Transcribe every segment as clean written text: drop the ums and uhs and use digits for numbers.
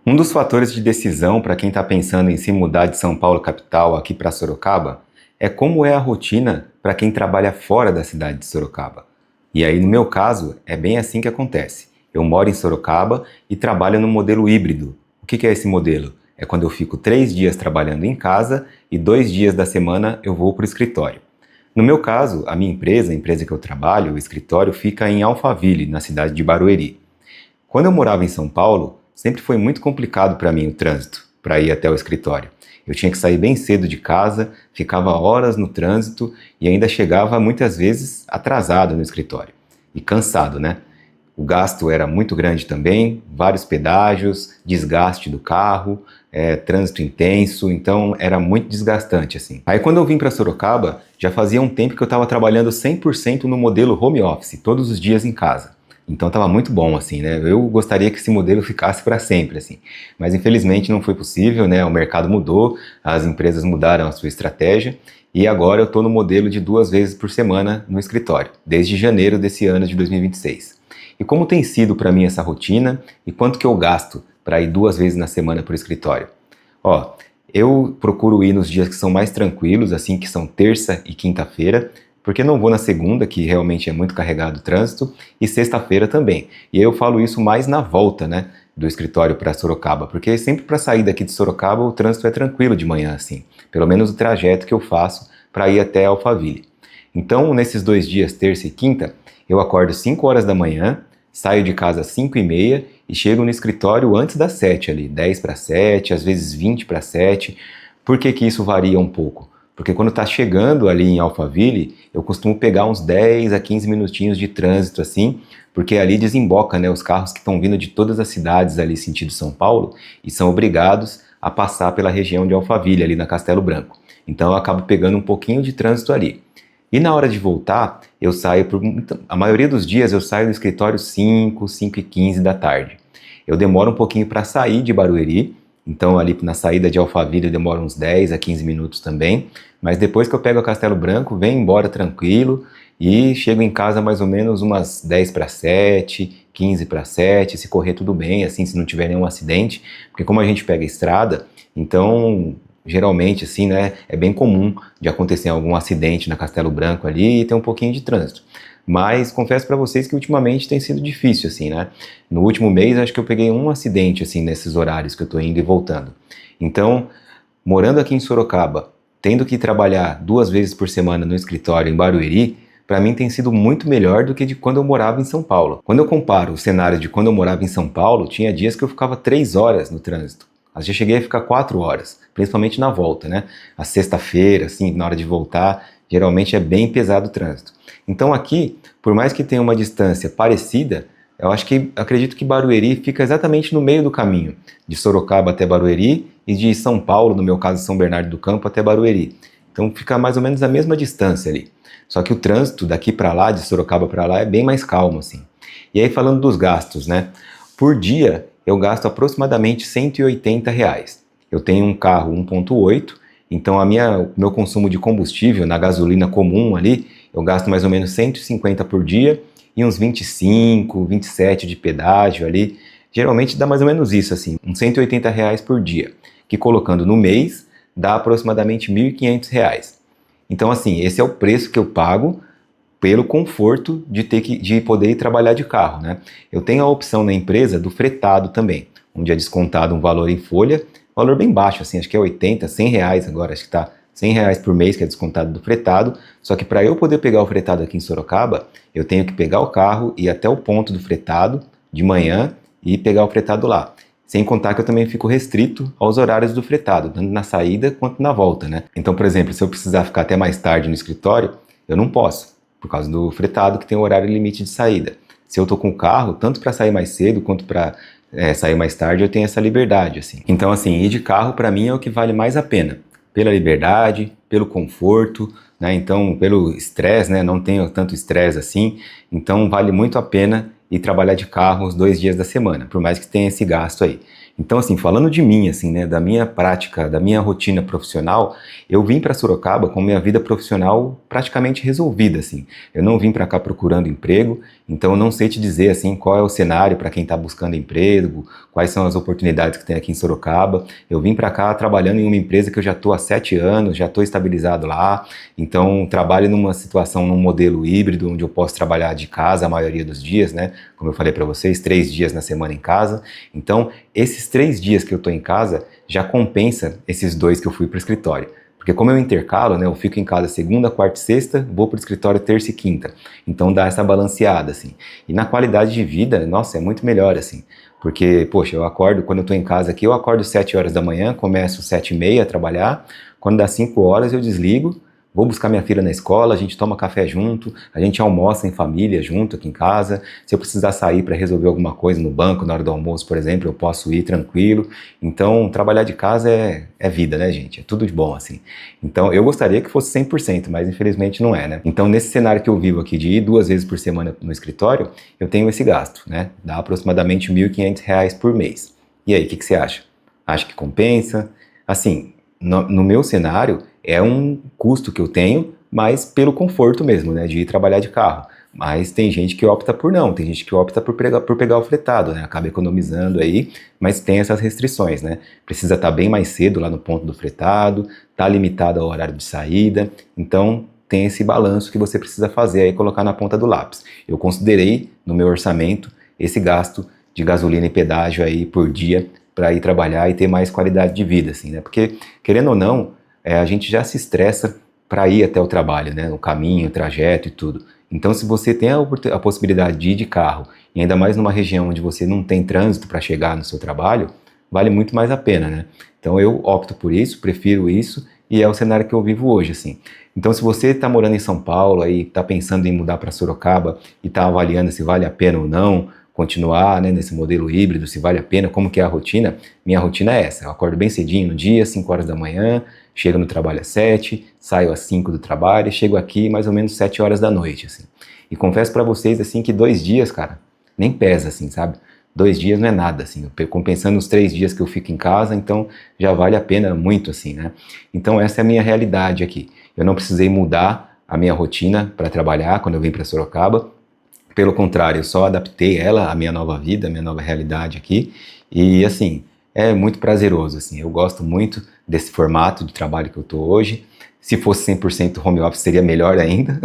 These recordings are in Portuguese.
Um dos fatores de decisão para quem está pensando em se mudar de São Paulo capital aqui para Sorocaba é como é a rotina para quem trabalha fora da cidade de Sorocaba. E aí, no meu caso, é bem assim que acontece. Eu moro em Sorocaba e trabalho no modelo híbrido. O que é esse modelo? É quando eu fico 3 dias trabalhando em casa e 2 dias da semana eu vou para o escritório. No meu caso, a minha empresa, a empresa que eu trabalho, o escritório fica em Alphaville, na cidade de Barueri. Quando eu morava em São Paulo, sempre foi muito complicado para mim o trânsito, para ir até o escritório. Eu tinha que sair bem cedo de casa, ficava horas no trânsito e ainda chegava muitas vezes atrasado no escritório. E cansado, né? O gasto era muito grande também, vários pedágios, desgaste do carro, trânsito intenso, então era muito desgastante assim. Aí quando eu vim para Sorocaba, já fazia um tempo que eu estava trabalhando 100% no modelo home office, todos os dias em casa. Então estava muito bom assim, né? Eu gostaria que esse modelo ficasse para sempre assim, mas infelizmente não foi possível, né? O mercado mudou, as empresas mudaram a sua estratégia e agora eu estou no modelo de 2 vezes por semana no escritório, desde janeiro desse ano de 2026. E como tem sido para mim essa rotina e quanto que eu gasto para ir 2 vezes na semana para o escritório? Ó, eu procuro ir nos dias que são mais tranquilos, assim, que são terça e quinta-feira, porque não vou na segunda, que realmente é muito carregado o trânsito, e sexta-feira também. E eu falo isso mais na volta, né, do escritório para Sorocaba, porque sempre para sair daqui de Sorocaba o trânsito é tranquilo de manhã, assim, pelo menos o trajeto que eu faço para ir até Alphaville. Então, nesses 2 dias, terça e quinta, eu acordo 5 horas da manhã, saio de casa às 5h30 e chego no escritório antes das 7 ali, 10 para 7, às vezes 20 para 7. Por que que isso varia um pouco? Porque quando está chegando ali em Alphaville, eu costumo pegar uns 10 a 15 minutinhos de trânsito assim, porque ali desemboca, né, os carros que estão vindo de todas as cidades ali sentido São Paulo e são obrigados a passar pela região de Alphaville, ali na Castelo Branco. Então eu acabo pegando um pouquinho de trânsito ali. E na hora de voltar, eu saio a maioria dos dias eu saio do escritório 5h15 da tarde. Eu demoro um pouquinho para sair de Barueri, então ali na saída de Alphaville eu demoro uns 10 a 15 minutos também, mas depois que eu pego a Castelo Branco, venho embora tranquilo e chego em casa mais ou menos umas 10 para 7, 15 para 7, se correr tudo bem, assim, se não tiver nenhum acidente, porque como a gente pega a estrada, então geralmente, assim, né, é bem comum de acontecer algum acidente na Castelo Branco ali e ter um pouquinho de trânsito. Mas confesso para vocês que ultimamente tem sido difícil, assim, né? No último mês, acho que eu peguei um acidente, assim, nesses horários que eu tô indo e voltando. Então, morando aqui em Sorocaba, tendo que trabalhar 2 vezes por semana no escritório em Barueri, para mim tem sido muito melhor do que de quando eu morava em São Paulo. Quando eu comparo o cenário de quando eu morava em São Paulo, tinha dias que eu ficava 3 horas no trânsito. Às vezes cheguei a ficar 4 horas, principalmente na volta, né? A sexta-feira, assim, na hora de voltar, geralmente é bem pesado o trânsito. Então aqui, por mais que tenha uma distância parecida, acredito que Barueri fica exatamente no meio do caminho, de Sorocaba até Barueri e de São Paulo, no meu caso São Bernardo do Campo, até Barueri. Então fica mais ou menos a mesma distância ali. Só que o trânsito daqui para lá, de Sorocaba para lá, é bem mais calmo, assim. E aí falando dos gastos, né? Por dia, eu gasto aproximadamente R$ 180. Eu tenho um carro 1.8, então o meu consumo de combustível na gasolina comum ali, eu gasto mais ou menos 150 por dia e uns 25, 27 de pedágio ali. Geralmente dá mais ou menos isso, assim, uns R$ 180 por dia, que colocando no mês dá aproximadamente R$ 1.500. Então, assim, esse é o preço que eu pago pelo conforto de poder ir trabalhar de carro, né? Eu tenho a opção na empresa do fretado também, onde é descontado um valor em folha, valor bem baixo, assim, acho que é 80, R$ 100 agora, acho que tá R$ 100 por mês que é descontado do fretado, só que para eu poder pegar o fretado aqui em Sorocaba, eu tenho que pegar o carro, ir até o ponto do fretado de manhã e pegar o fretado lá. Sem contar que eu também fico restrito aos horários do fretado, tanto na saída quanto na volta, né? Então, por exemplo, se eu precisar ficar até mais tarde no escritório, eu não posso, por causa do fretado que tem o horário limite de saída. Se eu tô com o carro, tanto para sair mais cedo quanto para sair mais tarde, eu tenho essa liberdade, assim. Então, assim, ir de carro para mim é o que vale mais a pena, pela liberdade, pelo conforto, né? Então, pelo estresse, né? Não tenho tanto estresse assim, então vale muito a pena ir trabalhar de carro os 2 dias da semana, por mais que tenha esse gasto aí. Então, assim, falando de mim, assim, né, da minha prática, da minha rotina profissional, eu vim para Sorocaba com minha vida profissional praticamente resolvida, assim. Eu não vim para cá procurando emprego, então eu não sei te dizer, assim, qual é o cenário para quem está buscando emprego, quais são as oportunidades que tem aqui em Sorocaba. Eu vim para cá trabalhando em uma empresa que eu já estou há 7 anos, já estou estabilizado lá, então trabalho numa situação, num modelo híbrido, onde eu posso trabalhar de casa a maioria dos dias, né? Como eu falei para vocês, 3 dias na semana em casa. Então, esses 3 dias que eu estou em casa já compensa esses 2 que eu fui para o escritório. Porque como eu intercalo, né, eu fico em casa segunda, quarta e sexta, vou para o escritório terça e quinta. Então dá essa balanceada, assim. E na qualidade de vida, nossa, é muito melhor, assim. Porque, poxa, eu acordo, quando eu estou em casa aqui, eu acordo 7 horas da manhã, começo 7h30 a trabalhar. Quando dá 5 horas eu desligo, vou buscar minha filha na escola, a gente toma café junto, a gente almoça em família junto aqui em casa. Se eu precisar sair para resolver alguma coisa no banco na hora do almoço, por exemplo, eu posso ir tranquilo. Então, trabalhar de casa é vida, né, gente? É tudo de bom, assim. Então, eu gostaria que fosse 100%, mas infelizmente não é, né? Então, nesse cenário que eu vivo aqui de ir 2 vezes por semana no escritório, eu tenho esse gasto, né? Dá aproximadamente R$ 1.500 por mês. E aí, o que você acha? Acha que compensa? Assim, no meu cenário, é um custo que eu tenho, mas pelo conforto mesmo, né, de ir trabalhar de carro. Mas tem gente que opta por não, tem gente que opta por pegar o fretado, né, acaba economizando aí, mas tem essas restrições, né, precisa estar bem mais cedo lá no ponto do fretado, tá limitado ao horário de saída, então tem esse balanço que você precisa fazer aí, colocar na ponta do lápis. Eu considerei no meu orçamento esse gasto de gasolina e pedágio aí por dia para ir trabalhar e ter mais qualidade de vida, assim, né, porque querendo ou não, a gente já se estressa para ir até o trabalho, né? O caminho, o trajeto e tudo. Então, se você tem a possibilidade de ir de carro, e ainda mais numa região onde você não tem trânsito para chegar no seu trabalho, vale muito mais a pena, né? Então, eu opto por isso, prefiro isso, e é o cenário que eu vivo hoje, assim. Então, se você está morando em São Paulo e está pensando em mudar para Sorocaba e está avaliando se vale a pena ou não continuar, né, nesse modelo híbrido, se vale a pena, como que é a rotina, minha rotina é essa. Eu acordo bem cedinho no dia, 5 horas da manhã, chego no trabalho às 7, saio às 5 do trabalho e chego aqui mais ou menos 7 horas da noite, assim. E confesso para vocês, assim, que 2 dias, cara, nem pesa, assim, sabe? 2 dias não é nada, assim, compensando os 3 dias que eu fico em casa, então já vale a pena muito, assim, né? Então essa é a minha realidade aqui. Eu não precisei mudar a minha rotina para trabalhar quando eu vim para Sorocaba. Pelo contrário, eu só adaptei ela à minha nova vida, à minha nova realidade aqui. E, assim, é muito prazeroso, assim. Eu gosto muito desse formato de trabalho que eu estou hoje. Se fosse 100% home office seria melhor ainda,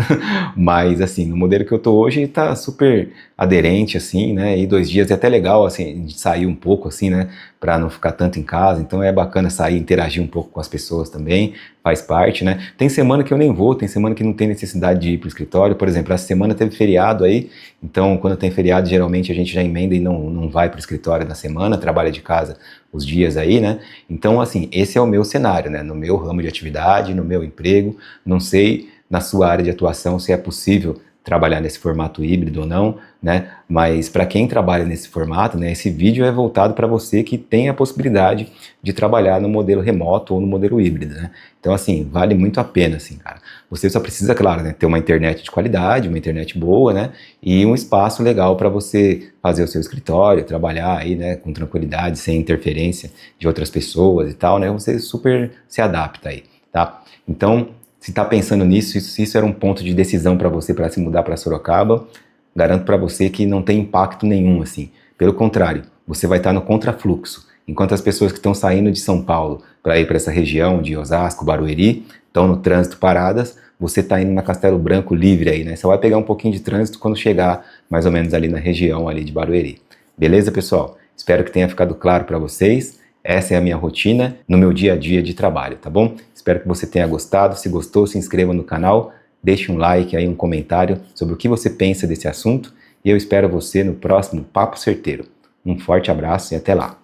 mas assim, no modelo que eu estou hoje está super aderente, assim, né, e 2 dias é até legal, assim, de sair um pouco, assim, né, para não ficar tanto em casa, então é bacana sair, interagir um pouco com as pessoas também, faz parte, né. Tem semana que eu nem vou, tem semana que não tem necessidade de ir para o escritório, por exemplo, essa semana teve feriado aí, então quando tem feriado geralmente a gente já emenda e não vai para o escritório na semana, trabalha de casa os dias aí, né, então assim, esse é o meu cenário, né, no meu ramo de atividade, no meu emprego, não sei na sua área de atuação se é possível trabalhar nesse formato híbrido ou não, né? Mas para quem trabalha nesse formato, né, esse vídeo é voltado para você que tem a possibilidade de trabalhar no modelo remoto ou no modelo híbrido, né? Então, assim, vale muito a pena, assim, cara. Você só precisa, claro, né, ter uma internet de qualidade, uma internet boa, né? E um espaço legal para você fazer o seu escritório, trabalhar aí, né, com tranquilidade, sem interferência de outras pessoas e tal, né? Você super se adapta aí, tá? Então, se está pensando nisso, se isso era um ponto de decisão para você para se mudar para Sorocaba, garanto para você que não tem impacto nenhum, assim. Pelo contrário, você vai estar no contrafluxo. Enquanto as pessoas que estão saindo de São Paulo para ir para essa região de Osasco, Barueri, estão no trânsito paradas, você está indo na Castelo Branco livre aí, né? Você vai pegar um pouquinho de trânsito quando chegar mais ou menos ali na região ali de Barueri. Beleza, pessoal? Espero que tenha ficado claro para vocês. Essa é a minha rotina no meu dia a dia de trabalho, tá bom? Espero que você tenha gostado. Se gostou, se inscreva no canal, deixe um like aí, um comentário sobre o que você pensa desse assunto e eu espero você no próximo Papo Certeiro. Um forte abraço e até lá.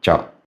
Tchau!